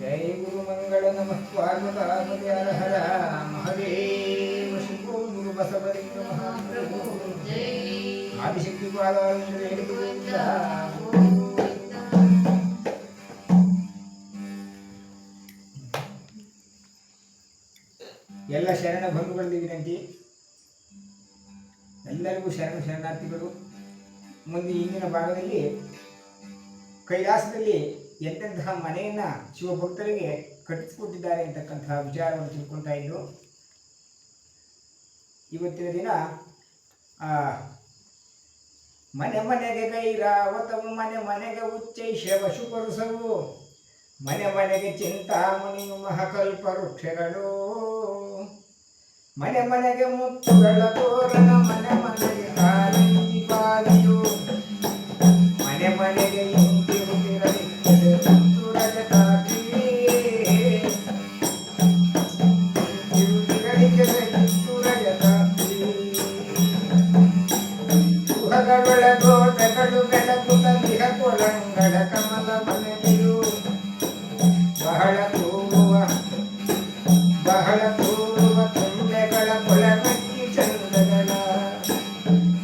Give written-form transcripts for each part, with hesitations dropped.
जय गुरु मंगल नमः पार्वती हर हर महादेव शंभो गुरु बसवलिंग महाप्रभु आदिशक्ति पादारविंद ಎಲ್ಲ ಶರಣ ಬಂಧುಗಳಲ್ಲಿ ವಿನಂತಿ, ಎಲ್ಲರಿಗೂ ಶರಣ ಶರಣಾರ್ಥಿಗಳು. ಮುಂದೆ ಇಂದಿನ ಭಾಗದಲ್ಲಿ ಕೈಲಾಸದಲ್ಲಿ ಎಂತೆಂತಹ ಮನೆಯನ್ನು ಶಿವಭಕ್ತರಿಗೆ ಕಟ್ಟಿಸಿಕೊಟ್ಟಿದ್ದಾರೆ ಅಂತಕ್ಕಂತಹ ವಿಚಾರವನ್ನು ತಿಳ್ಕೊಳ್ತಾ ಇದ್ದು, ಇವತ್ತಿನ ದಿನ ಮನೆ ಮನೆಗೆ ಕೈರಾವತವು, ಮನೆ ಮನೆಗೆ ಉಚ್ಚೈಷವ ಶುಭರುಸವು, ಮನೆ ಮನೆಗೆ ಚಿಂತಾಮಣಿಯು ಮಹಾಕಲ್ಪ ವೃಕ್ಷಗಳು, ಮನೆ ಮನೆಗೆ ಮುತ್ತುಗಳ ತೋರಣ, ಮನೆ ಮನೆಗೆ ಕಾರಂಜಿ ಪಾಲಿಯು, ಮನೆ ಮನೆಗೆ ತೋಟಗಳು ಬೆಳಗುತ್ತ ದಿಹ ಕೊಳಂಗಡ ಕಮಲ ಮನೆಯು, ಬಹಳ ತೂರುವ ತುಂಡೆಗಳ ಕೊಳಗಟ್ಟಿ ಚಂದಗಳ,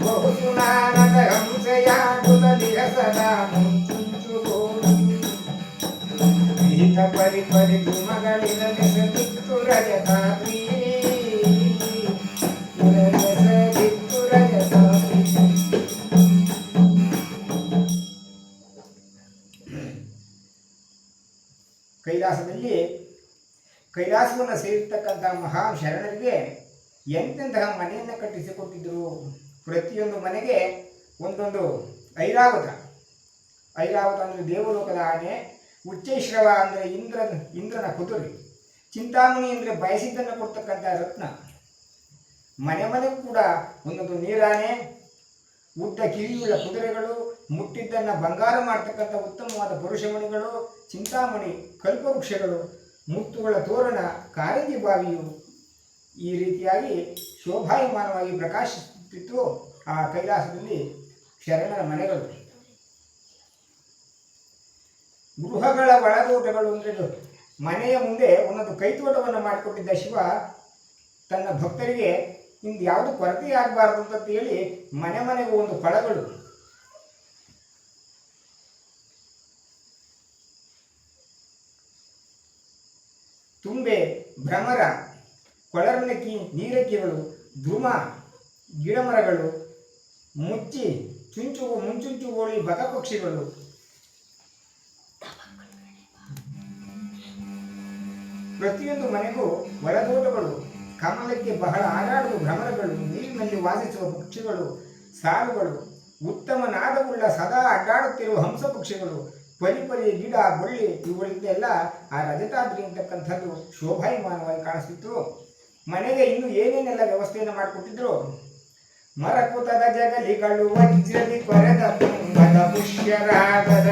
ಬಹು ಸುನಾನದ ಹಂಸೆಯಾಗುತ್ತ ದಿಹ ಸದಾ ಮುಂಚುಂಚುಗೋಡು, ವಿಹಿತ ಪರಿ ಪರಿ ಧುಮಗಳಿನ ನೆಸದಿತ್ತು ರಜತಾದ್ರಿ, ಕೈಲಾಸದಲ್ಲಿ ಕೈಲಾಸವನ್ನು ಸೇರಿರ್ತಕ್ಕಂಥ ಮಹಾನ್ ಶರಣರಿಗೆ ಎಂತೆಂತಹ ಮನೆಯನ್ನು ಕಟ್ಟಿಸಿಕೊಟ್ಟಿದ್ದರು. ಪ್ರತಿಯೊಂದು ಮನೆಗೆ ಒಂದೊಂದು ಐರಾವತ ಅಂದರೆ ದೇವಲೋಕದ ಆನೆ, ಉಚ್ಚೈಶ್ರವ ಅಂದರೆ ಇಂದ್ರನ ಕುದುರೆ, ಚಿಂತಾಮಣಿ ಅಂದರೆ ಬಯಸಿದ್ದನ್ನು ಕೊಡ್ತಕ್ಕಂಥ ರತ್ನ, ಮನೆ ಮನೆಗೂ ಕೂಡ ಒಂದೊಂದು ನೀರಾನೆ, ಉದ್ದ ಕಿವಿಯುಳ್ಳ ಕುದುರೆಗಳು, ಮುಟ್ಟಿದ್ದನ್ನು ಬಂಗಾರ ಮಾಡ್ತಕ್ಕಂಥ ಉತ್ತಮವಾದ ಪುರುಷಮಣಿಗಳು, ಚಿಂತಾಮಣಿ, ಕಲ್ಪವೃಕ್ಷಗಳು, ಮುತ್ತುಗಳ ತೋರಣ, ಕಾರಂಜಿ ಬಾವಿಯು, ಈ ರೀತಿಯಾಗಿ ಶೋಭಾಯಮಾನವಾಗಿ ಪ್ರಕಾಶಿಸುತ್ತಿತ್ತು ಆ ಕೈಲಾಸದಲ್ಲಿ ಶರಣರ ಮನೆಗಳು. ಗೃಹಗಳ ಒಳತೋಟಗಳು ಅಂದರೆ ಮನೆಯ ಮುಂದೆ ಒಂದೊಂದು ಕೈತೋಟವನ್ನು ಮಾಡಿಕೊಟ್ಟಿದ್ದ ಶಿವ ತನ್ನ ಭಕ್ತರಿಗೆ ಇಂದು ಯಾವುದು ಕೊರತೆ ಆಗಬಾರ್ದು ಅಂತ ಹೇಳಿ ಮನೆ ಮನೆಗೂ ಒಂದು ಫಳಗಳು, ತುಂಬೆ, ಭ್ರಮರ, ಕೊಳರ್ನಕ್ಕಿ, ನೀರಕ್ಕಿಗಳು, ಧೂಮ, ಗಿಡಮರಗಳು, ಮುಂಚುಂಚುಗೋಳಿ, ಬಕಪಕ್ಷಿಗಳು, ಪ್ರತಿಯೊಂದು ಮನೆಗೂ ಒಳತೋಟಗಳು, ಕಮಲಕ್ಕೆ ಬಹಳ ಆರಾಡುವ ಭ್ರಮರಗಳು, ನೀರಿನಲ್ಲಿ ವಾಸಿಸುವ ಪಕ್ಷಿಗಳು, ಸಾಲುಗಳು, ಉತ್ತಮ ನಾದವುಳ್ಳ ಸದಾ ಅಡ್ಡಾಡುತ್ತಿರುವ ಹಂಸ ಪಕ್ಷಿಗಳು, ಪರಿ ಗಿಡ ಬಳ್ಳಿ, ಇವುಗಳಿಂದೆಲ್ಲ ಆ ರಜತಾದ್ರಿ ಅಂತಕ್ಕಂಥದ್ದು ಶೋಭಾಯಮಾನವಾಗಿ ಕಾಣಿಸ್ತಿತ್ತು. ಮನೆಗೆ ಇನ್ನು ಏನೇನೆಲ್ಲ ವ್ಯವಸ್ಥೆಯನ್ನು ಮಾಡಿಕೊಟ್ಟಿದ್ರು. ಮರಕುತದ ಜಗಲಿಗಳು ವಜ್ರದಿ ಕೊರೆದ ತುಂಗದ ಪುಷ್ಯರಾಗದ,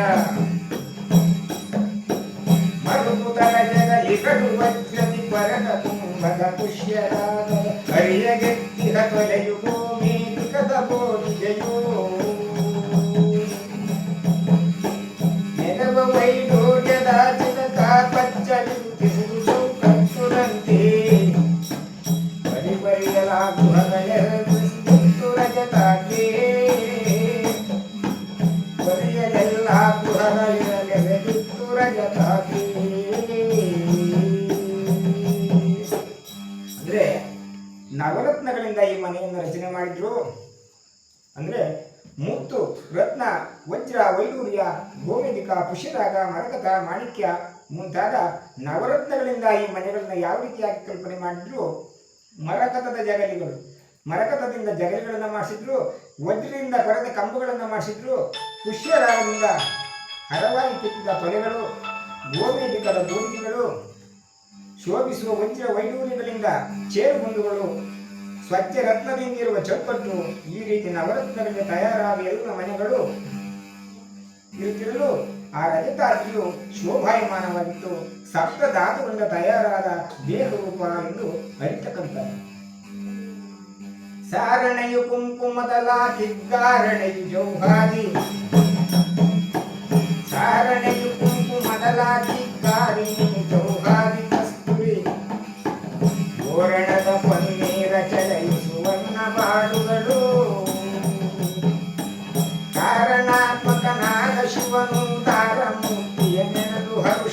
ಮರುಕುತದ ಜಗಲಿಗಳು ವಜ್ರದಿ ಕೊರೆದ ತುಂಗದ ಪುಷ್ಯರಾಗದ, ಹರಿಯಗೆತ್ತಿದ ತೊಲೆಯು ಭೂಮಿ ದಿಗದ ಬೋಧಿಗೆಯು, ವೈಡೂರ್ಯದ ಚಿಲಕ ಪಚ್ಚಲಿಂತಿಸುವುದು ಕತ್ತುರಂತೆ, ಪರಿಪರಿಯಲ ಗೃಹಗಳೆರಡು ರಜತಾಗಿ, ಪರಿಯಲೆಲ್ಲ ಗೃಹಗಳೆರಡು ರಜತಾಗಿ. ಅಂದ್ರೆ ನವರತ್ನಗಳಿಂದ ಈ ಮನೆಯನ್ನು ರಚನೆ ಮಾಡಿದ್ರು. ಅಂದ್ರೆ ಮುತ್ತು, ರತ್ನ, ವಜ್ರ, ವೈಡೂರ್ಯ, ಗೋಮೇಧಿಕ, ಪುಷ್ಯರಾಗ, ಮರಕತ, ಮಾಣಿಕ್ಯ ಮುಂತಾದ ನವರತ್ನಗಳಿಂದ ಈ ಮನೆಗಳನ್ನ ಯಾವ ರೀತಿಯಾಗಿ ಕಲ್ಪನೆ ಮಾಡಿದ್ರು. ಮರಕತದ ಮರಕತದಿಂದ ಜಗಲಿಗಳನ್ನು ಮಾಡಿಸಿದ್ರು, ವಜ್ರದಿಂದ ಕೊರೆದ ಕಂಬಗಳನ್ನು ಮಾಡಿಸಿದ್ರು, ಪುಷ್ಯರಾಗದಿಂದ ಹರವಾಗಿ ಕೆತ್ತಿದ ತೊಲೆಗಳು, ಗೋಮೇಧಿಕದ ಗೋಡಿಗೆಗಳು, ಶೋಭಿಸುವ ವಜ್ರ ವೈಡೂರ್ಯಗಳಿಂದ ಚೇರುಗುಂಡುಗಳು, ಸ್ವಚ್ಛ ರತ್ನದಿಂದಿರುವ ಚೌಕಟ್ಟು, ಈ ರೀತಿ ನವರತ್ನಗಳಿಂದ ತಯಾರಾದ ಎಲ್ಲ ಮನೆಗಳು ಇರುತ್ತಿರಲು ಆ ರಜತಾದ್ರಿಯು ಶೋಭಾಯಮಾನವಾಗಿತ್ತು. ಸಪ್ತ ಧಾತುಗಳಿಂದ ತಯಾರಾದ ದೇಹರೂಪ ಎಂದು ಅರಿತಕ್ಕಂಥದ್ದು. ಸಾರಣೆಯು ಕುಂಕುಮದಲ ಕಿಗ್ಗಾರಣೆಯು ಜೌಹಾದಿ, ಸಾರಣೆಯು ಕುಂಕುಮದಲ ಕಿಗ್ಗಾರಿಣಿ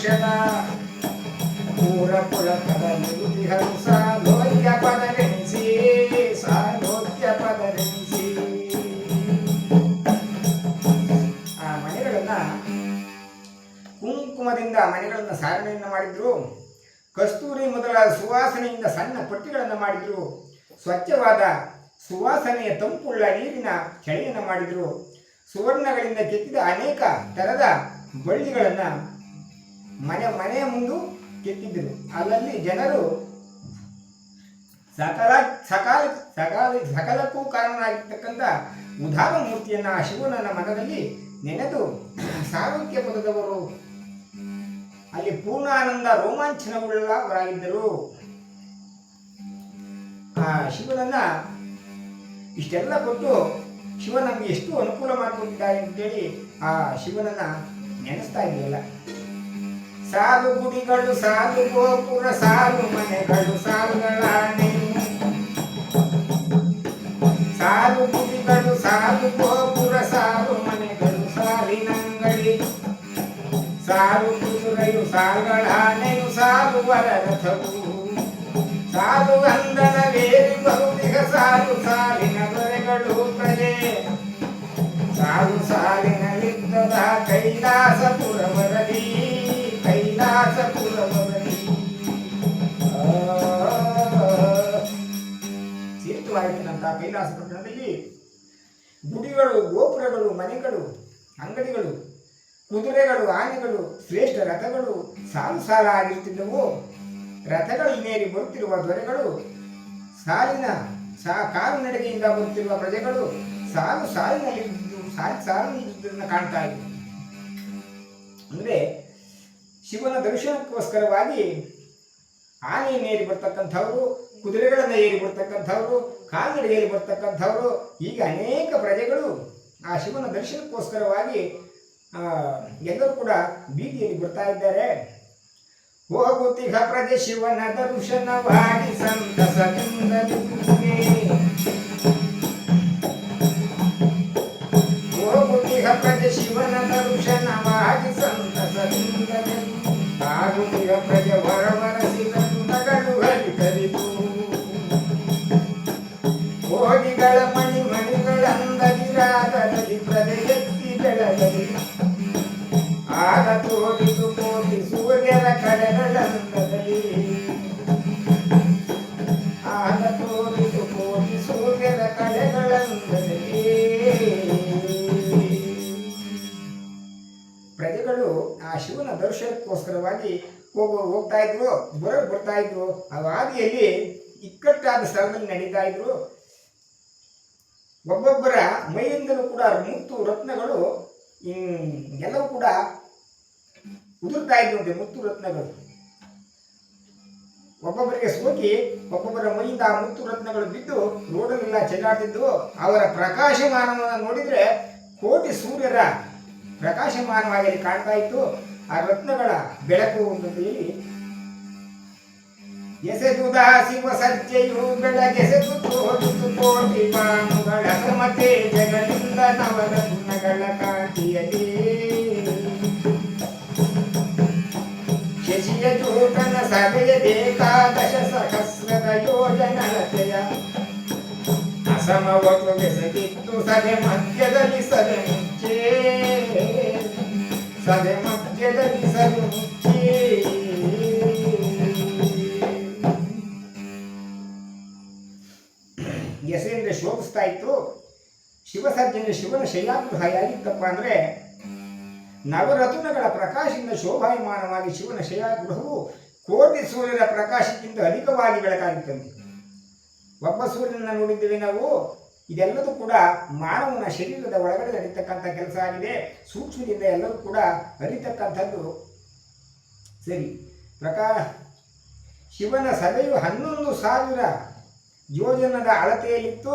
ದರುಶನ ಪೂರ ಪುಳಕದ ನಿರುತಿಹರು ಸಾಲೋಕ್ಯ ಪದರೆನಿಸಿ ಸಾಲೋಕ್ಯ ಪದರೆನಿಸಿ. ಆ ಮನೆಗಳನ್ನ ಕುಂಕುಮದಿಂದ ಮನೆಗಳನ್ನು ಸಾರಣೆಯನ್ನು ಮಾಡಿದ್ರು. ಕಸ್ತೂರಿ ಮೊದಲಾದ ಸುವಾಸನೆಯಿಂದ ಸಣ್ಣ ಪಟ್ಟಿಗಳನ್ನು ಮಾಡಿದ್ರು. ಸ್ವಚ್ಛವಾದ ಸುವಾಸನೆಯ ತಂಪುಳ್ಳ ನೀರಿನ ಕೆಳೆಯನ್ನು ಮಾಡಿದ್ರು. ಸುವರ್ಣಗಳಿಂದ ಕೆತ್ತಿದ ಅನೇಕ ಥರದ ಬಳ್ಳಿಗಳನ್ನು ಮನೆಯ ಮುಂದೆ ಕೆತ್ತಿದ್ದರು. ಅಲ್ಲಲ್ಲಿ ಜನರು ಸಕಲಕ್ಕೂ ಕಾರಣನಾಗಿರ್ತಕ್ಕಂಥ ಉದಾರ ಮೂರ್ತಿಯನ್ನು ಆ ಶಿವನ ಮನದಲ್ಲಿ ನೆನೆದು ಸಾರೋಕ್ಯ ಪದದವರು ಅಲ್ಲಿ ಪೂರ್ಣಾನಂದ ರೋಮಾಂಚನವುಳ್ಳವರಾಗಿದ್ದರು. ಆ ಶಿವನನ್ನ ಇಷ್ಟೆಲ್ಲ ಕೊಟ್ಟು ಶಿವ ನಮ್ಗೆ ಎಷ್ಟು ಅನುಕೂಲ ಮಾಡಿಕೊಂಡಿದ್ದಾರೆ ಅಂತೇಳಿ ಆ ಶಿವನನ್ನ ನೆನೆಸ್ತಾ ಇದೆಯಲ್ಲ. ಸಾಲು ಗುಡಿಗಳು, ಸಾಲು ಗೋಪುರ, ಸಾಲು ಮನೆಗಳು, ಸಾಲುಗಳಾಣೆ. ಸಾಲು ಗುಡಿಗಳು, ಸಾಲು ಗೋಪುರ, ಸಾಲು ಮನೆಗಳು, ಸಾಲಿನಂಗಡಿ, ಸಾಲು ಕುದುರೆಯು, ಸಾಲುಗಳಾಣೆಯು, ಸಾಲುವರ ರಥವು, ಸಾಲು ವಂದನವೇರಿ ಬಹುದಿಗ, ಸಾಲು ಸಾಲಿನ ದೊರೆಗಳು ಪ್ರಜೆ, ಸಾಲು ಸಾಲಿನಲ್ಲಿದ್ದದ ಕೈಲಾಸಪುರವರಲಿ, ಕೈಲಾಸಪುರವರಲಿ. ಸೇತುವಾಯಿತನಂತ ಕೈಲಾಸ ಪಟ್ಟಣದಲ್ಲಿ ಗುಡಿಗಳು, ಗೋಪುರಗಳು, ಮನೆಗಳು, ಅಂಗಡಿಗಳು, ಕುದುರೆಗಳು, ಆನೆಗಳು, ಶ್ರೇಷ್ಠ ರಥಗಳು ಸಾಲು ಸಾಲ ಆಗಿರ್ತಿದ್ದವು. ರಥಗಳನ್ನೇರಿ ಬರುತ್ತಿರುವ ದೊರೆಗಳು, ಸಾಲಿನ ಕಾಲು ನಡಿಗೆಯಿಂದ ಬರುತ್ತಿರುವ ಪ್ರಜೆಗಳು ಸಾಲು ಸಾಲಿನಲ್ಲಿದ್ದನ್ನು ಕಾಣ್ತಾ ಇದ್ರು. ಅಂದ್ರೆ ಶಿವನ ದರ್ಶನಕ್ಕೋಸ್ಕರವಾಗಿ ಆನೆಯನ್ನೇರಿ ಬರ್ತಕ್ಕಂಥವ್ರು, ಕುದುರೆಗಳನ್ನು ಏರಿ ಬರ್ತಕ್ಕಂಥವ್ರು, ಕಾಲ್ನಡಿಗೆಯಲ್ಲಿ ಬರ್ತಕ್ಕಂಥವ್ರು, ಹೀಗೆ ಅನೇಕ ಪ್ರಜೆಗಳು ಆ ಶಿವನ ದರ್ಶನಕ್ಕೋಸ್ಕರವಾಗಿ ಎಲ್ಲರೂ ಕೂಡ ಬೀದಿಯಲ್ಲಿ ಬರ್ತಾ ಇದ್ದಾರೆ. ಹೋಗುತ್ತಿಹ ಪ್ರಜೆ ಶಿವನ ದರ್ಶನವಾಗಿ ಸಂತಸದಿಂದಲೇ, ಹೋಗುತ್ತಿಹ ಪ್ರಜೆ ಶಿವನ ದರ್ಶನವಾಗಿ ಸಂತಸದಿಂದಲೇ, ಆಗುತ್ತಿಹ ಪ್ರಜೆ ವರವರಸಿದಂತಗಳು ಹರಿಕರಿತು, ಭೋಗಿಗಳ ಮಣಿಮಣಿಗಳಂದಗಿರಾದರಲ್ಲಿ ಪ್ರಜೆ ಎತ್ತಿ ಬೆಳಗಲಿ, ಆಗ ತೋರಿತು ಕೋಟಿ ಸೂರ್ಯರ ಕಡೆಗಳಂದದಲ್ಲಿ, ಆಗ ತೋರಿತು ಕೋಟಿ ಸೂರ್ಯರ ಕಡೆಗಳಂದದಲ್ಲಿ. ಪ್ರಜೆಗಳು ಆ ಶಿವನ ದರ್ಶನಕ್ಕೋಸ್ಕರವಾಗಿ ಹೋಗ್ತಾ ಇದ್ರು, ಬರ್ತಾ ಇದ್ರು. ಆ ವಾದಿಯಲ್ಲಿ ಇಕ್ಕಟ್ಟಾದ ಸ್ಥಳದಲ್ಲಿ ನಡೀತಾ ಇದ್ರು. ಒಬ್ಬೊಬ್ಬರ ಮೈಯಿಂದಲೂ ಕೂಡ ಮುತ್ತು ರತ್ನಗಳು ಎಲ್ಲವೂ ಕೂಡ ಉದುರ್ತಾ ಇದ್ದಂತೆ. ಮುತ್ತು ರತ್ನಗಳು ಒಬ್ಬೊಬ್ಬರಿಗೆ ಸೋಕಿ ಒಬ್ಬೊಬ್ಬರ ಮೈಯಿಂದ ಆ ಮುತ್ತು ರತ್ನಗಳು ಬಿದ್ದು ರೋಡಲ್ಲೆಲ್ಲ ಚೆಲ್ಲಾಡ್ತಿದ್ವು. ಅವರ ಪ್ರಕಾಶಮಾನವನ್ನು ನೋಡಿದ್ರೆ ಕೋಟಿ ಸೂರ್ಯರ ಪ್ರಕಾಶಮಾನವಾಗಿ ಕಾಣ್ತಾ ಇತ್ತು. ಆ ರತ್ನಗಳ ಬೆಳಕು ಅಂತೇಳಿ ಎಸೆದುದ ಶಿವ ಸಜ್ಜೆಯು ಬೆಳಗೆಸೆದು ತೋರಿತು ಕೋಟಿ ಬಾನುಗಳ ಕ್ರಮತೆ ಜಗಲಿಂದ ನವರ ಗುಣಗಳ ಕಾಂತಿಯಲ್ಲಿ, ಶಶಿಯ ಜೋಟನ ಸಭೆಯ ಬೇಕಾದಶ ಸಹಸ್ರದ ಯೋಜನತೆಯ ಅಸಮವತು ಬೆಸಗಿತ್ತು ಸಭೆ ಮಧ್ಯದಲ್ಲಿ ಸದೆ ಮುಚ್ಚೆ, ಸದೆ ಮಧ್ಯದಲ್ಲಿ ಸದೆ ಮುಚ್ಚೆ. ಎಸೆಯಿಂದ ಶೋಭಿಸ್ತಾ ಇತ್ತು. ಶಿವಸರ್ಜನೆ ಶಿವನ ಶಯ್ಯಾಗೃಹ ಯಾಗಿತ್ತಪ್ಪ ಅಂದ್ರೆ ನವರತ್ನಗಳ ಪ್ರಕಾಶದಿಂದ ಶೋಭಾಯಮಾನವಾಗಿ ಶಿವನ ಶಯ್ಯಾಗೃಹವು ಕೋಟಿ ಸೂರ್ಯರ ಪ್ರಕಾಶಕ್ಕಿಂತ ಅಧಿಕವಾಗಿ ಬೆಳಕಾಗಿತ್ತಂತೆ. ಒಬ್ಬ ಸೂರ್ಯನನ್ನ ನೋಡಿದ್ದೇವೆ ನಾವು. ಇದೆಲ್ಲದೂ ಕೂಡ ಮಾನವನ ಶರೀರದ ಒಳಗಡೆ ನಡೀತಕ್ಕಂಥ ಕೆಲಸ ಆಗಿದೆ. ಸೂಕ್ಷ್ಮದಿಂದ ಎಲ್ಲರೂ ಕೂಡ ಅರಿತಕ್ಕಂಥದ್ದು ಸರಿ. ಶಿವನ ಸಭೆಯು 11,000 ಯೋಜನದ ಅಳತೆಯಲ್ಲಿತ್ತು.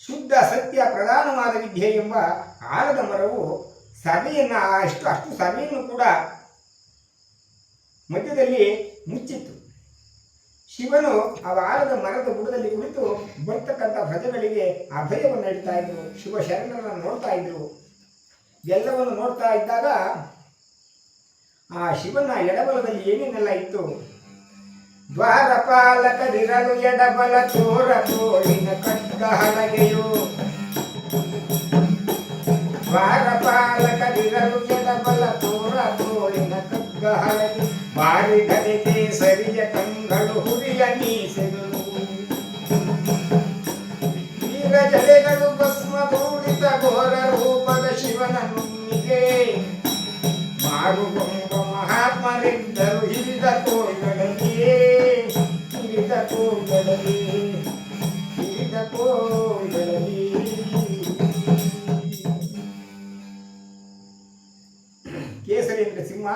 ಶುದ್ಧ ಸತ್ಯ ಪ್ರಧಾನವಾದ ವಿದ್ಯೆ ಎಂಬ ಆಲದ ಮರವು ಸಭೆಯನ್ನು ಅಷ್ಟು ಸಭೆಯನ್ನು ಕೂಡ ಮಧ್ಯದಲ್ಲಿ ಮುಚ್ಚಿತ್ತು. ಶಿವನು ಆ ಆಲದ ಮರದ ಬುಡದಲ್ಲಿ ಕುಳಿತು ಬರ್ತಕ್ಕಂಥ ಪ್ರಜೆಗಳಿಗೆ ಅಭಯವನ್ನು ನೀಡ್ತಾ ಇದ್ರು. ಶಿವ ಶರಣರನ್ನು ನೋಡ್ತಾ ಇದ್ರು. ಎಲ್ಲವನ್ನು ನೋಡ್ತಾ ಇದ್ದಾಗ ಆ ಶಿವನ ಎಡಬಲದಲ್ಲಿ ಏನೇನೆಲ್ಲ ಇತ್ತು? ದ್ವಾರಪಾಲಕರಿರಲು ಎಡಬಲ ತೋರ ತೋಳಿನ ಖಡ್ಗ ಹಲಗೆಯು, ದ್ವಾರಪಾಲಕರಿರಲು ಎಡಬಲ ತೋರ ತೋಳಿನ ಖಡ್ಗ ಹಲಗೆ, ಬಾರಿಗರಿಗೆ ಸರಿಯ ಕಂಗಳು ಹುರಿಯ ಮೀಸೆಗಳು, ವೀರ ಜಡೆಗಳು ಭಸ್ಮ ಧೂಳಿತ ಘೋರ ರೂಪದ ಶಿವನ ನುಣ್ಣಿಗೆ, ಮಾರುಗೊಂಬ ಮಹಾತ್ಮರಿದ್ದರು ಹಿರಿದ ಕೋಳ್ಗಳಲ್ಲಿ, ಹಿರಿದ ಕೋಳ್ಗಳಲ್ಲಿ, ಹಿರಿದ ಕೋಳ್ಗಳಲ್ಲಿ. ಕೇಸರಿ ಅಂದ್ರೆ ಸಿಂಹ,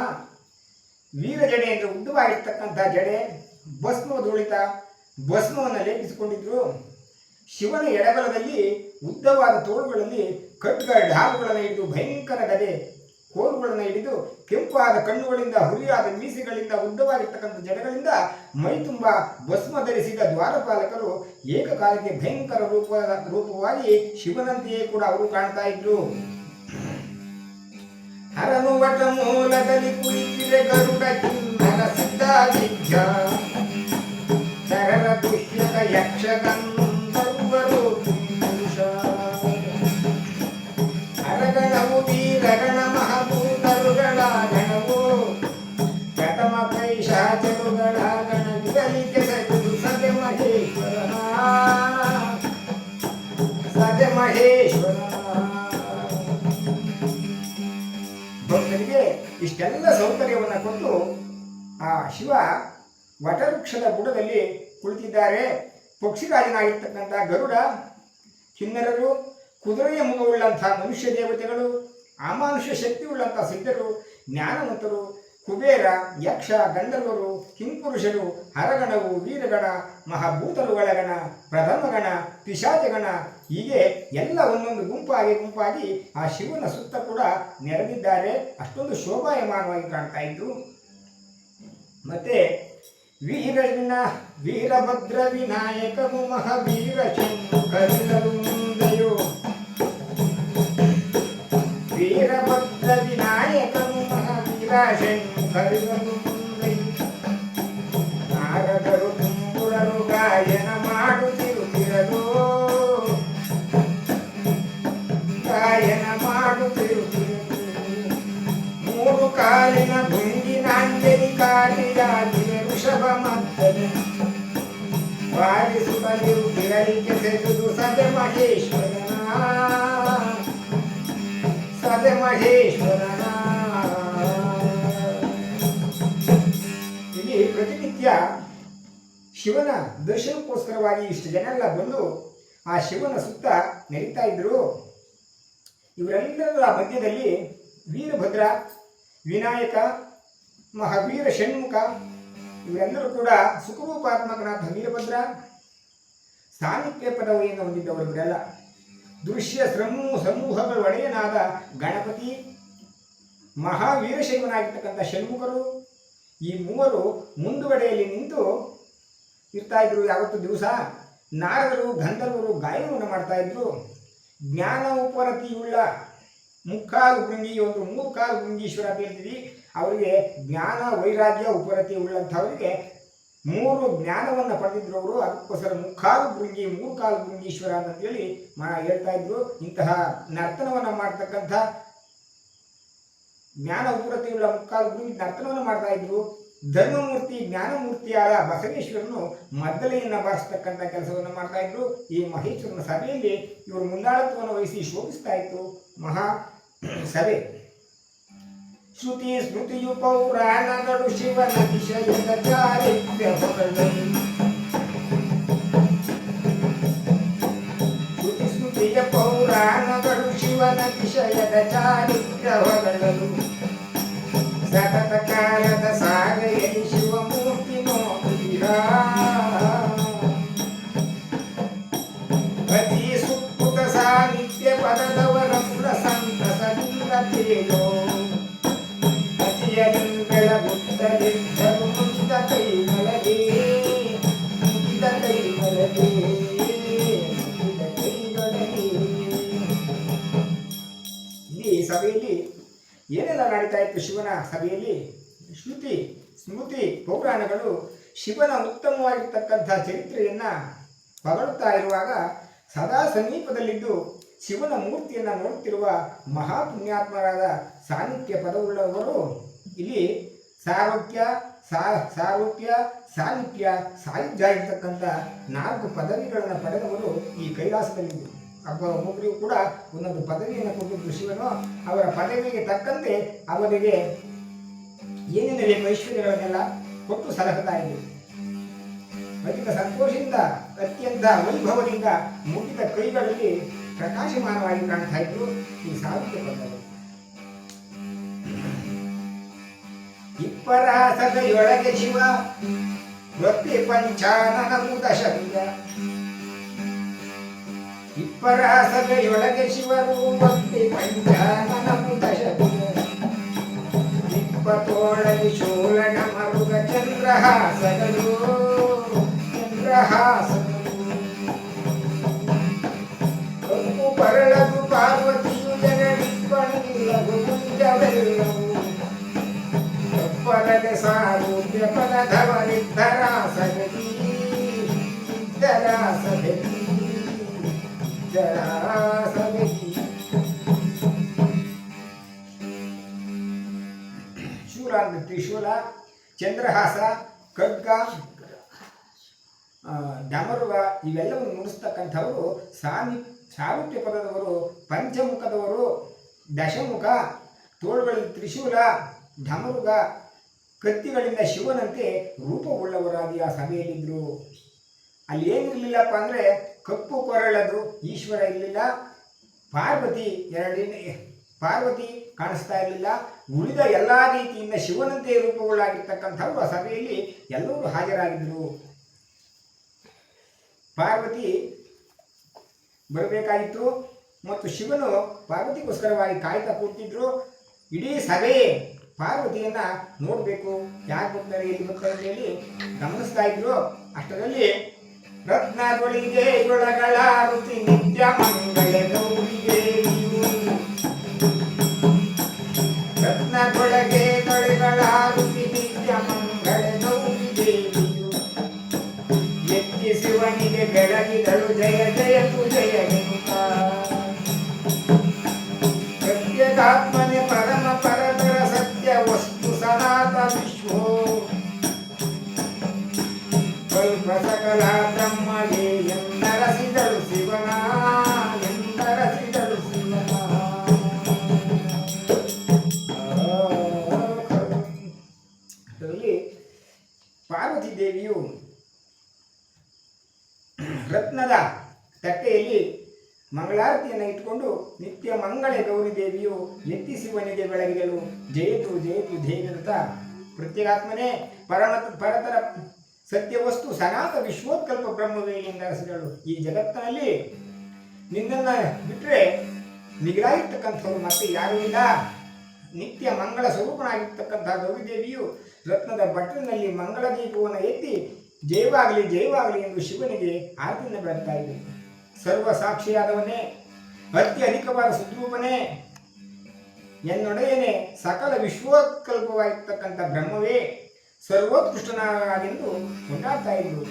ವೀರ ಜಡೆ ಅಂದ್ರೆ ಉದ್ದವಾಗಿರ್ತಕ್ಕಂಥ ಜಡೆ, ಭಸ್ಮ ಧೂಳಿತ ಭಸ್ಮವನ್ನು ಲೇಪಿಸಿಕೊಂಡಿದ್ರು. ಶಿವನ ಎಡಬಲದಲ್ಲಿ ಉದ್ದವಾದ ತೋಳುಗಳಲ್ಲಿ ಖಡ್ಗ ಢಾಲುಗಳನ್ನು ಹಿಡಿದು, ಭಯಂಕರ ಗದೆ ಕೋಲುಗಳನ್ನು ಹಿಡಿದು, ಕೆಂಪಾದ ಕಣ್ಣುಗಳಿಂದ, ಹುರಿಯಾದ ಮೀಸೆಗಳಿಂದ, ಉದ್ದವಾಗಿರ್ತಕ್ಕಂಥ ಜಡೆಗಳಿಂದ ಮೈ ತುಂಬ ಭಸ್ಮ ಧರಿಸಿದ ದ್ವಾರಪಾಲಕರು ಏಕಕಾಲಕ್ಕೆ ಭಯಂಕರ ರೂಪವಾಗಿ ಶಿವನಂತೆಯೇ ಕೂಡ ಅವರು ಕಾಣ್ತಾ ಇದ್ರು. ಹರನು ವಟ ಮೂಲದಲ್ಲಿ ಕುಳಿತಿದೆ ಗರುಡ ಕಿನ್ನರ ಸಿದ್ಧ ವಿದ್ಯ, ಶರರ ದುಷ್ಯಕ ಯಕ್ಷಗಂಧರ್ವರು ಪುರುಷ, ಹರಗಣವು ವೀರಗಣ ಮಹಾಭೂತರುಗಳ ಗಣವು, ಕಟಮ ಪೈಶಾಚರುಗಳ ಗಣವಿರಲಿಕ್ಕೆ ಸಜುದು ಸದೆ ಮಹೇಶ್ವರನ, ಸದೆ ಮಹೇಶ್ವರನ. ಭಕ್ತರಿಗೆ ಇಷ್ಟೆಲ್ಲ ಸೌಕರ್ಯವನ್ನು ಕೊಟ್ಟು ಆ ಶಿವ ವಟವೃಕ್ಷದ ಬುಡದಲ್ಲಿ ಕುಳಿತಿದ್ದಾರೆ. ಪಕ್ಷಿರಾಜನಾಗಿರ್ತಕ್ಕಂಥ ಗರುಡ, ಕಿನ್ನರರು, ಕುದುರೆಯ ಮುಖವುಳ್ಳಂತಹ ಮನುಷ್ಯ ದೇವತೆಗಳು, ಅಮಾನುಷ್ಯ ಶಕ್ತಿಯುಳ್ಳಂಥ ಸಿದ್ಧರು, ಜ್ಞಾನವಂತರು, ಕುಬೇರ, ಯಕ್ಷ, ಗಂಧರ್ವರು, ಕಿಂಪುರುಷರು, ಹರಗಣವು, ವೀರಗಣ, ಮಹಾಭೂತರುಗಳ ಗಣ, ಪ್ರಥಮಗಣ, ಪಿಶಾಚಗಣ, ಹೀಗೆ ಎಲ್ಲ ಒಂದೊಂದು ಗುಂಪಾಗಿ ಆ ಶಿವನ ಸುತ್ತ ಕೂಡ ನೆರೆದಿದ್ದಾರೆ. ಅಷ್ಟೊಂದು ಶೋಭಾಯಮಾನವಾಗಿ ಕಾಣ್ತಾ ಇದ್ರು. ಮತ್ತೆ ವೀರಭದ್ರ ವಿನಾಯಕನು ಮಹಾವೀರ ಶಂಕರನು ಮುಂದೆಯು, ವೀರಭದ್ರ ವಿನಾಯಕನು ಮಹಾವೀರ ಶಂಕರನು ಮುಂದೆಯು, ನಾರದರು ತುಂಬುರರು ಗಾಯನ ಮಾಡುತ್ತಿರುತ್ತಿರಲು, ಗಾಯನ ಮಾಡುತ್ತಿರುತ್ತಿರಲು, ಮೂರು ಕಾಲಿನ ಭುಂಗಿನಾಂಜಲಿ ಕಾಲಿಯಾಗಿವೆ ವೃಷಭ ಮದ್ದಲೆ, ವಾರಿಸುತ್ತಲಿರುತ್ತಿರಲಿಕ್ಕೆ ಸೆದುದು ಸದೆ ಮಹೇಶ್ವರನ, ಸದೆ ಮಹೇಶ್ವರನ. ಇಲ್ಲಿ ಪ್ರತಿನಿತ್ಯ ಶಿವನ ದರ್ಶನಕ್ಕೋಸ್ಕರವಾಗಿ ಇಷ್ಟು ಜನ ಎಲ್ಲ ಬಂದು ಆ ಶಿವನ ಸುತ್ತ ನೆರೀತಾ ಇದ್ರು. ಇವರೆಲ್ಲರ ಮಧ್ಯದಲ್ಲಿ ವೀರಭದ್ರ, ವಿನಾಯಕ, ಮಹಾವೀರ ಷಣ್ಮುಖ ಇವರೆಲ್ಲರೂ ಕೂಡ ಸುಖರೂಪಾತ್ಮಕನಾದ ವೀರಭದ್ರ, ಸಾಮೀಪ್ಯ ಪದವಿಯನ್ನು ಹೊಂದಿದ್ದವರು ಇವರೆಲ್ಲ. ದೃಶ್ಯ ಸಮೂಹಗಳ ಒಡೆಯನಾದ ಗಣಪತಿ, ಮಹಾವೀರಶೈವನಾಗಿರ್ತಕ್ಕಂಥ ಷಣ್ಮುಖರು, ಈ ಮೂವರು ಮುಂದುಗಡೆಯಲ್ಲಿ ನಿಂತು ಇರ್ತಾ ಇದ್ರು ಯಾವತ್ತು ದಿವಸ. ನಾರದರು, ಗಂಧರ್ವರು ಗಾಯನವನ್ನು ಮಾಡ್ತಾ ಇದ್ರು. ಜ್ಞಾನ ಉಪರತಿಯುಳ್ಳ ಮುಕ್ಕಾಲು ಭೃಂಗಿ, ಒಂದು ಮೂರ್ಕಾಲು ಭೃಂಗೀಶ್ವರ ಅಂತ ಹೇಳ್ತೀವಿ. ಅವರಿಗೆ ಜ್ಞಾನ ವೈರಾಗ್ಯ ಉಪರತಿ ಉಳ್ಳಂಥವರಿಗೆ ಮೂರು ಜ್ಞಾನವನ್ನು ಪಡೆದಿದ್ರು ಅವರು. ಅದಕ್ಕೋಸ್ಕರ ಮುಕ್ಕಾಲು ಭೃಂಗಿ, ಮೂರ್ಕಾಲು ಭೃಂಗೀಶ್ವರ ಅಂತೇಳಿ ಹೇಳ್ತಾ ಇದ್ರು. ಇಂತಹ ನರ್ತನವನ್ನು ಮಾಡ್ತಕ್ಕಂಥ ಜ್ಞಾನ ಉಪರತಿಯುಳ್ಳ ಮುಕ್ಕಾಲು ಭೃಂಗಿ ನರ್ತನವನ್ನು ಮಾಡ್ತಾ ಇದ್ರು. ಧರ್ಮಮೂರ್ತಿ, ಜ್ಞಾನಮೂರ್ತಿಯಾದ ಬಸವೇಶ್ವರನು ಮದ್ದಲೆಯನ್ನು ಬಾರಿಸ್ತಕ್ಕಂಥ ಕೆಲಸವನ್ನು ಮಾಡ್ತಾ ಇದ್ರು. ಈ ಮಹೇಶ್ವರನ ಸಭೆಯಲ್ಲಿ ಇವರು ಮುಂದಾಳತ್ವವನ್ನು ವಹಿಸಿ ಶೋಭಿಸ್ತಾ ಇತ್ತು ಮಹಾ ಸಭೆ. ಶ್ರುತಿ ಸ್ಮೃತಿಯು ಪೌರಾಣಗಳು ಶಿವನ ವಿಷಯದ ಚಾರಿತ್ರ್ಯ ಹೊಗಳಲ್ಲಿ, ಶ್ರುತಿ ಸ್ಮೃತಿಯ ಪೌರಾಣಗಳು ಶಿವನ ವಿಷಯದ ಚಾರಿತ್ರ್ಯ ಹೊಗಳಲು, ಸತತ ಕಾಲದ ಸಾಗೆಯಲ್ಲಿ ಶಿವಮೂರ್ತಿ ನೋಡಿರ, ಅತಿ ಸುಕೃತ ಸಾಹಿತ್ಯ ಪದದವರ ಪುರ ಸಂತಸದಿಂದ ತೇಜೋ, ಬೆಳಗುತ್ತಲಿದ್ದರು ಮುಗಿದ ಕೈಗಳಿಗೆ, ಮುಗಿದ ಕೈಗಳಿಗೆ, ಮುಗಿದ ಕೈಗಳಿಗೆ. ಈ ಸಭೆಯಲ್ಲಿ ಏನೆಲ್ಲ ನಡೀತಾ ಇತ್ತು ಶಿವನ ಸಭೆಯಲ್ಲಿ? ಶ್ರುತಿ ಸ್ಮೃತಿ ಪೌರಾಣಗಳು ಶಿವನ ಉತ್ತಮವಾಗಿರ್ತಕ್ಕಂಥ ಚರಿತ್ರೆಯನ್ನು ಹೊಗಳುತ್ತಾ ಇರುವಾಗ ಸದಾ ಸಮೀಪದಲ್ಲಿದ್ದು ಶಿವನ ಮೂರ್ತಿಯನ್ನು ನೋಡುತ್ತಿರುವ ಮಹಾಪುಣ್ಯಾತ್ಮರಾದ ಸಾನ್ನಿಧ್ಯ ಪದವುಳ್ಳವರು ಇಲ್ಲಿ ಸಾರೋಗ್ಯ ಸಾರೂಪ್ಯ ಸಾನ್ನಿಧ್ಯ ಸಾಯುಜ್ಯ ಇರ್ತಕ್ಕಂಥ 4 ಪದವಿಗಳನ್ನು ಪಡೆದವರು ಈ ಕೈಲಾಸದಲ್ಲಿದ್ದರು. ಒಬ್ಬೊಬ್ಬರಿಗೂ ಕೂಡ ಒಂದೊಂದು ಪದವಿಯನ್ನು ಕೊಟ್ಟಿದ್ದು ಶಿವನು. ಅವರ ಪದವಿಗೆ ತಕ್ಕಂತೆ ಅವರಿಗೆ ಏನೇನು ಬೇಕು ಐಶ್ವರ್ಯಗಳನ್ನೆಲ್ಲ ಕೊಟ್ಟು ಸಲಹುತ್ತಾ ಇದ್ದರು. ಅಧಿಕ ಸಂತೋಷದಿಂದ ಅತ್ಯಂತ ವೈಭವದಿಂದ ಮುಗಿದ ಕೈಗಳಲ್ಲಿ ಪ್ರಕಾಶಮಾನವಾಗಿ ಕಾಣ್ತಾ ಇದ್ರು ಈ ಸಾಹಿತ್ಯ ಪದಗಳು. ಇಪ್ಪರಾಸದೆಯೊಳಗೆ ಶಿವ ವೃತ್ತಿ ಪಂಚಾನನ ದಶವಿದ. ಇಪ್ಪರಾಸದೆಯೊಳಗೆ ಶಿವರು ವೃತ್ತಿ ಪಂಚಾನನ ದಶವಿದ. ಇಪ್ಪತ್ತೋಳಗಿ ಶೋಲನ ಮರುಗ ಚಂದ್ರಹಾಸಗಳು ಕಪ್ಪು ಪರಳದು ಪಾರ್ವತಿಯು ಜಗಡಿಪ್ಪಣಿಲ್ಲದು ಮುಂಜವೆಲ್ಲವು ಪರದೆ ಸಾರೂಪ್ಯ ಪದಧವನಿದ್ದರಾಸಗತಿ ಇದ್ದರಾಸಗತಿ ಇದ್ದರಾಸಗತಿ. ಶೂಲ ಅಂದ್ರೆ ತ್ರಿಶೂಲ, ಚಂದ್ರಹಾಸ, ಖಡ್ಗ, ಡಮರುಗ ಇವೆಲ್ಲವನ್ನು ನುಡಿಸ್ತಕ್ಕಂಥವರು ಸಾರೂಪ್ಯ ಪದದವರು, ಪಂಚಮುಖದವರು, ದಶಮುಖ, ತೋಳುಗಳಲ್ಲಿ ತ್ರಿಶೂಲ, ಢಮರುಗ, ಕತ್ತಿಗಳಿಂದ ಶಿವನಂತೆ ರೂಪವುಳ್ಳವರಾಗಿ ಆ ಸಭೆಯಲ್ಲಿದ್ದರು. ಅಲ್ಲಿ ಏನಿರಲಿಲ್ಲಪ್ಪ ಅಂದರೆ ಕಪ್ಪು ಕೊರಳದು ಈಶ್ವರ ಇರಲಿಲ್ಲ, ಪಾರ್ವತಿ ಕಾಣಿಸ್ತಾ ಇರಲಿಲ್ಲ. ಉಳಿದ ಎಲ್ಲ ರೀತಿಯಿಂದ ಶಿವನಂತೆ ರೂಪವುಳ್ಳಾಗಿರ್ತಕ್ಕಂಥವ್ರು ಆ ಸಭೆಯಲ್ಲಿ ಎಲ್ಲರೂ ಹಾಜರಾಗಿದ್ದರು. ಪಾರ್ವತಿ ಬರಬೇಕಾಗಿತ್ತು ಮತ್ತು ಶಿವನು ಪಾರ್ವತಿಗೋಸ್ಕರವಾಗಿ ಕಾಯ್ತಾ ಕೂತಿದ್ರು. ಇಡೀ ಸಭೆ ಪಾರ್ವತಿಯನ್ನ ನೋಡಬೇಕು, ಯಾಕೆ ಬರ್ತಾರೆ ಎಲ್ಲಿ ಬರ್ತಾರೆ ಅಂತ ಹೇಳಿ ಗಮನಿಸ್ತಾ ಇದ್ರು. ಅಷ್ಟರಲ್ಲಿ ರತ್ನಗಳಿಗೆ ಒಳಗಳ ರುಚಿ ನಿತ್ಯ ಮಂಗಳ ಗೌರಿಗೆ, ರತ್ನಗೊಳಗೆ ತೊಳೆಗಳ ರುಚಿ ನಿತ್ಯ ಮಂಗಳ ಗೌರಿ ದೇವಿಯು. ಎತ್ತಿ ಶಿವನಿಗೆ ಬೆಳಗಿದಳು ಜಯ ಜಯ ಜಯ ನಿಂತ. ಪ್ರತ್ಯೇಕಾತ್ಮನೆ ಪರಮ ಪರತರ ಸತ್ಯ ವಸ್ತು ಸನಾತ ವಿಶ್ವೋ. ಸ್ವಲ್ಪ ಸಕಲ ಬ್ರಹ್ಮಗೆ ಎಂದರಸಿದಳು ಶಿವನ, ಎಂದರಸಿದಳು ಶಿವನ. ಅದರಲ್ಲಿ ಪಾರ್ವತಿ ದೇವಿಯು ರತ್ನದ ತಟ್ಟೆಯಲ್ಲಿ ಮಂಗಳಾರತಿಯನ್ನು ಇಟ್ಟುಕೊಂಡು ನಿತ್ಯ ಮಂಗಳೆ ಗೌರಿ ದೇವಿಯು ಎತ್ತಿ ಶಿವನಿಗೆ ಬೆಳಗಿದಳು ಜಯತು ಜಯತು ಧ್ಯೇಯಂತ. ಪ್ರತ್ಯೇಕಾತ್ಮನೇ ಪರತರ ಸತ್ಯವಸ್ತು ಸನಾತ ವಿಶ್ವೋತ್ಕಲ್ಪ ಬ್ರಹ್ಮವೇ ಎಂದರಸಿದಳು. ಈ ಜಗತ್ತಿನಲ್ಲಿ ನಿನ್ನನ್ನು ಬಿಟ್ಟರೆ ಮಿಗಿಲಾಗಿರ್ತಕ್ಕಂಥವ್ರು ಮತ್ತೆ ಯಾರೂ ಇಲ್ಲ. ನಿತ್ಯ ಮಂಗಳ ಸ್ವರೂಪನಾಗಿರ್ತಕ್ಕಂಥ ಗೌರಿದೇವಿಯು ರತ್ನದ ಬಟ್ಟಲಿನಲ್ಲಿ ಮಂಗಳ ದೀಪವನ್ನು ಎತ್ತಿ ಜಯವಾಗಲಿ ಜಯವಾಗಲಿ ಎಂದು ಶಿವನಿಗೆ ಆರತಿಯನ್ನು ಬೆಳಗ್ತಾ ಇದೆ. ಸರ್ವ ಸಾಕ್ಷಿಯಾದವನೇ, ಅತ್ಯಧಿಕವಾದ ಸುದ್ರೂಪನೇ, ಎನ್ನೊಡೆಯನೇ, ಸಕಲ ವಿಶ್ವೋತ್ಕಲ್ಪವಾಗಿರ್ತಕ್ಕಂಥ ಬ್ರಹ್ಮವೇ ಸರ್ವೋತ್ಕೃಷ್ಟನಾಗೆಂದು ಕೊಂಡಾಡ್ತಾ ಇದ್ರು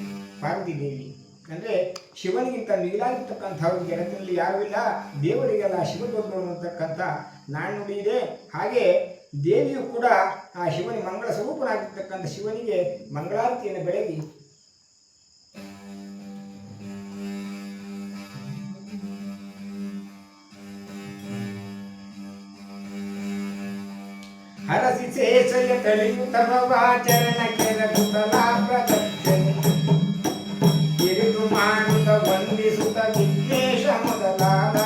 ಪಾರ್ವತಿ ದೇವಿ. ಅಂದರೆ ಶಿವನಿಗಿಂತ ಮಿಗಿಲಾಗಿರ್ತಕ್ಕಂಥವ್ರು ಜಗತ್ತಿನಲ್ಲಿ ಯಾರೂ ಇಲ್ಲ, ದೇವರಿಗೆಲ್ಲ ಶಿವ ದೊಡ್ಡವನು ಅಂತಕ್ಕಂಥ ನಾಣ್ಣುಡಿ ಇದೆ. ಹಾಗೆ ದೇವಿಯು ಕೂಡ ಆ ಶಿವನಿಗೆ ಮಂಗಳ ಸ್ವರೂಪನಾಗಿರ್ತಕ್ಕಂಥ ಶಿವನಿಗೆ ಮಂಗಳಾರತಿಯನ್ನು ಬೆಳಗಿ ಹರಸಿ ಶೇಷಯ ತಳೆಯುತ್ತವಾಚರಣಕ್ಕೆ ರಘುತಲಾ ಪ್ರದಕ್ಷಿಣೆ ಕಿರಿದು ಮಾಡುತ್ತ ವಂದಿಸುತ್ತ ವಿಘ್ನೇಶ ಮೊದಲಾದ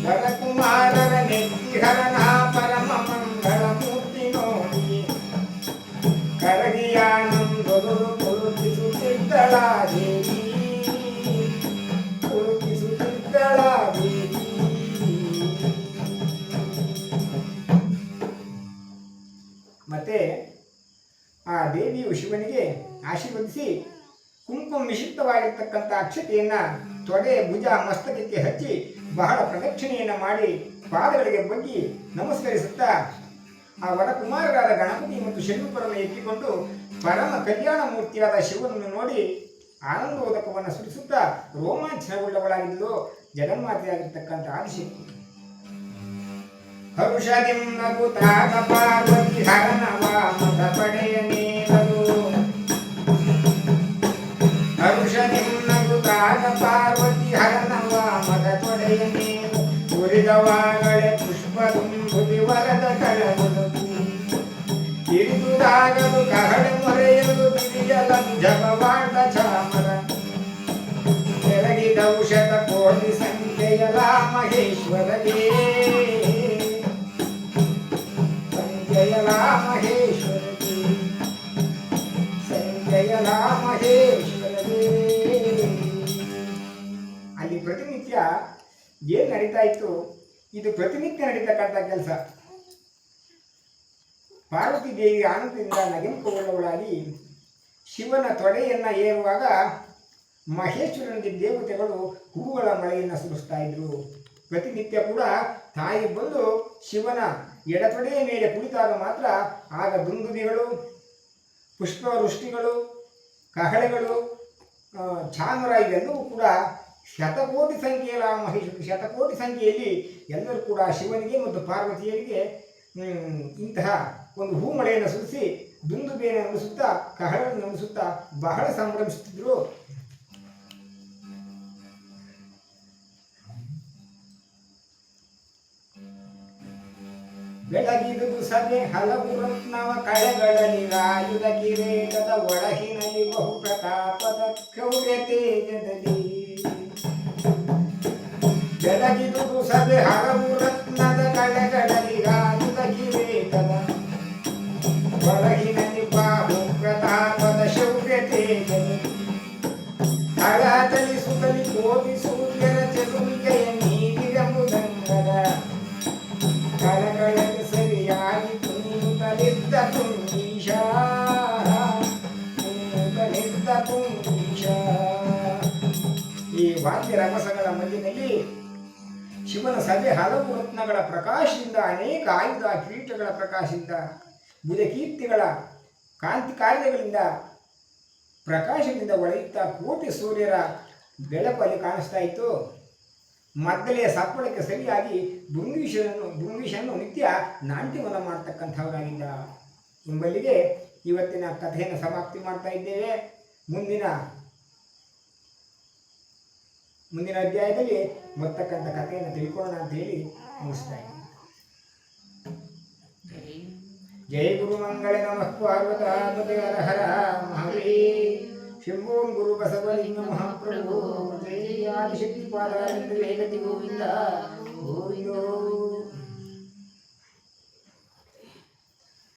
ವರಕುಮಾರರ ನೆತ್ತಿಹರನ ಪರಮ ಮಂಗಳ ಮೂರ್ತಿ ನೋಡಿ ಕರಗಿಯಾನಂದೊರು ಕುರುತಿಸುತ್ತಿದ್ದಳ ದೇವಿ, ಕುರುತಿಸುತ್ತಿದ್ದಳ ದೇವಿ. ಮತ್ತೆ ಆ ದೇವಿಯು ಶಿವನಿಗೆ ಆಶೀರ್ವದಿಸಿ ಕುಂಕುಮ ಮಿಶ್ರಿತವಾಗಿರ್ತಕ್ಕಂಥ ಅಕ್ಷತೆಯನ್ನು ತೊಡೆ ಭುಜ ಮಸ್ತಕಕ್ಕೆ ಹಚ್ಚಿ ಬಹಳ ಪ್ರದಕ್ಷಿಣೆಯನ್ನು ಮಾಡಿ ಪಾದಗಳಿಗೆ ಬಗ್ಗಿ ನಮಸ್ಕರಿಸುತ್ತಾ ಆ ವರಕುಮಾರರಾದ ಗಣಪತಿ ಮತ್ತು ಷಣ್ಮುಖರನ್ನು ಎತ್ತಿಕೊಂಡು ಪರಮ ಕಲ್ಯಾಣ ಮೂರ್ತಿಯಾದ ಶಿವನನ್ನು ನೋಡಿ ಆನಂದೋದಕವನ್ನು ಸುರಿಸುತ್ತಾ ರೋಮಾಂಚನಗೊಳ್ಳವಳಾಗಿದ್ದು ಜಗನ್ಮಾತೆಯಾಗಿರ್ತಕ್ಕಂಥ ಆದಿಶಕ್ತಿ. ಹರುಷದಿಂ ನಗುತಾಗ ಪಾರ್ವತಿ ಹರನವ ಮದ ಪಡೆಯನೇರದು. ಹರುಷದಿಂ ನಗುತಾಗ ಪಾರ್ವತಿ ಹರನವ ಮದ ಪಡೆಯನೇರು. ಉರಿದವಾಗಳೆ ಪುಷ್ಪದುಂಬುದಿ ವರದ ಕಳಗುವುದು. ತಿರುಗುದಾಗಲು ಕಹಳೆ ಮೊರೆಯಲು ತಿರಿಯಲ ಜಪವಾಟ ಚಾಮರ. ಬೆಳಗಿದ ಔಷಧ ಕೋಟಿ ಸಂಖ್ಯೆಯಲ ಮಹೇಶ್ವರಗೆ. ಸಂಜಯಲ ಮಹೇಶ್ವರಗೆ. ಸಂಜಯಲ ಮಹೇಶ್ವರಗೆ. ಅಲ್ಲಿ ಪ್ರತಿನಿತ್ಯ ಏನ್ ನಡೀತಾ ಇತ್ತು, ಇದು ಪ್ರತಿನಿತ್ಯ ನಡೀತಕ್ಕಂಥ ಕೆಲಸ. ಪಾರ್ವತಿ ದೇವಿ ಆನಂದದಿಂದ ನಗೆಮುಖಗೊಳ್ಳವಳಾಗಿ ಶಿವನ ತೊಡೆಯನ್ನು ಏರುವಾಗ ಮಹೇಶ್ವರನಿಗೆ ದೇವತೆಗಳು ಹೂಗಳ ಮಳೆಯನ್ನು ಸುರಿಸ್ತಾ ಇದ್ರು. ಪ್ರತಿನಿತ್ಯ ಕೂಡ ತಾಯಿ ಬಂದು ಶಿವನ ಎಡತೊಡೆಯ ಮೇಲೆ ಕುಳಿತಾಗ ಮಾತ್ರ ಆಗ ದುಂದುದಿಗಳು, ಪುಷ್ಪವೃಷ್ಟಿಗಳು, ಕಹಳೆಗಳು, ಚಾಮರ ಇವೆಲ್ಲವೂ ಕೂಡ ಶತಕೋಟಿ ಸಂಖ್ಯೆಯ ಮಹೇಶ್ವರ ಶತಕೋಟಿ ಸಂಖ್ಯೆಯಲ್ಲಿ ಎಲ್ಲರೂ ಕೂಡ ಶಿವನಿಗೆ ಮತ್ತು ಪಾರ್ವತಿಯರಿಗೆ ಇಂತಹ ಒಂದು ಹೂಮಳೆಯನ್ನು ಸುರಿಸಿ ದುಂದುಬೆಯನ್ನು ನುಡಿಸುತ್ತಾ ಕಹಳನ್ನು ನುಡಿಸುತ್ತಾ ಬಹಳ ಸಂಭ್ರಮಿಸುತ್ತಿದ್ದರು. ಬೆಳಗಿದುದು ಸಭೆ ಹಲವು ರತ್ನವ ಕಳೆಗಳಲ್ಲಿ ರಾಯುಧ ಕಿರೀಟದ ಒಳಗಿನಲ್ಲಿ ಬಹು ಪ್ರತಾಪದ ಕ್ರೌರ್ಯ ತೇಜದಲ್ಲಿ. ಬೆಳಗಿದುದು ಸಭೆ ಹಲವು ರತ್ನದ ಕಳೆಗಳಲ್ಲಿ ರಾಯುಧ ಕಿರೀಟದ ಒಳಗಿನಲ್ಲಿ ಬಹು ಪ್ರತಾಪದ ಶೌರ್ಯ ತೇಜದಲ್ಲಿ. ಹಳತಲಿಸುತ್ತಲಿ ಕೋಟಿ ಸೂರ್ಯರ ಚದುರಿಕೆಯ ನೀರಿರೆಂಬುದಂಗದ ಕಳಗಳಿಗೆ ಸರಿಯಾಗಿ ಕುಣಿಯುತ್ತಲಿದ್ದ ತುಂಗೀಶ. ಕುಣಿಯುತ್ತಲಿದ್ದ ತುಂಗೀಶ. ಈ ವಾದ್ಯ ರಭಸಗಳ ಮಧ್ಯದಲ್ಲಿ ಶಿವನ ಸಭೆ ಹಲವು ರತ್ನಗಳ ಪ್ರಕಾಶದಿಂದ, ಅನೇಕ ಆಯುಧ ಕಿರೀಟಗಳ ಪ್ರಕಾಶದಿಂದ, ಭುಜಕೀರ್ತಿಗಳ ಕಾಂತಿ ಕಾರ್ಯಗಳಿಂದ ಪ್ರಕಾಶದಿಂದ ಒಳೆಯುತ್ತಾ ಕೋಟಿ ಸೂರ್ಯರ ಬೆಳಕು ಅಲ್ಲಿ ಕಾಣಿಸ್ತಾ ಇತ್ತು. ಮದ್ದಲೆಯ ಸಪ್ಪಳಕ್ಕೆ ಸರಿಯಾಗಿ ಭೃಂಗೀಶನನ್ನು ನಿತ್ಯ ನಾಟ್ಯವನ್ನು ಮಾಡ್ತಕ್ಕಂಥವರಾಗಿದ್ದ ಎಂಬಲ್ಲಿಗೆ ಇವತ್ತಿನ ಕಥೆಯನ್ನು ಸಮಾಪ್ತಿ ಮಾಡ್ತಾ ಇದ್ದೇವೆ. ಮುಂದಿನ ಅಧ್ಯಾಯದಲ್ಲಿ ಬರ್ತಕ್ಕಂಥ ಕಥೆಯನ್ನು ತಿಳ್ಕೊಳ್ಳೋಣ ಅಂತ ಹೇಳಿ ಮುಗಿಸ್ತಾ ಇದ್ದೀನಿ. ಜಯ ಗುರು ಮಂಗಳ ನಮಃ ಪಾರ್ವತಾಪತಿ ಹರ ಹರ ಮಹಾದೇವ. ಶಂಭೋಂ ಗುರು ಬಸವಲಿಂಗ ಮಹಾಪ್ರಭು. ಜಯ ಆದಿಶಕ್ತಿ ಪಾದಾನಂದ ವೇಗತಿ ಗೋವಿಂದ ಗೋವಿಂದೋ.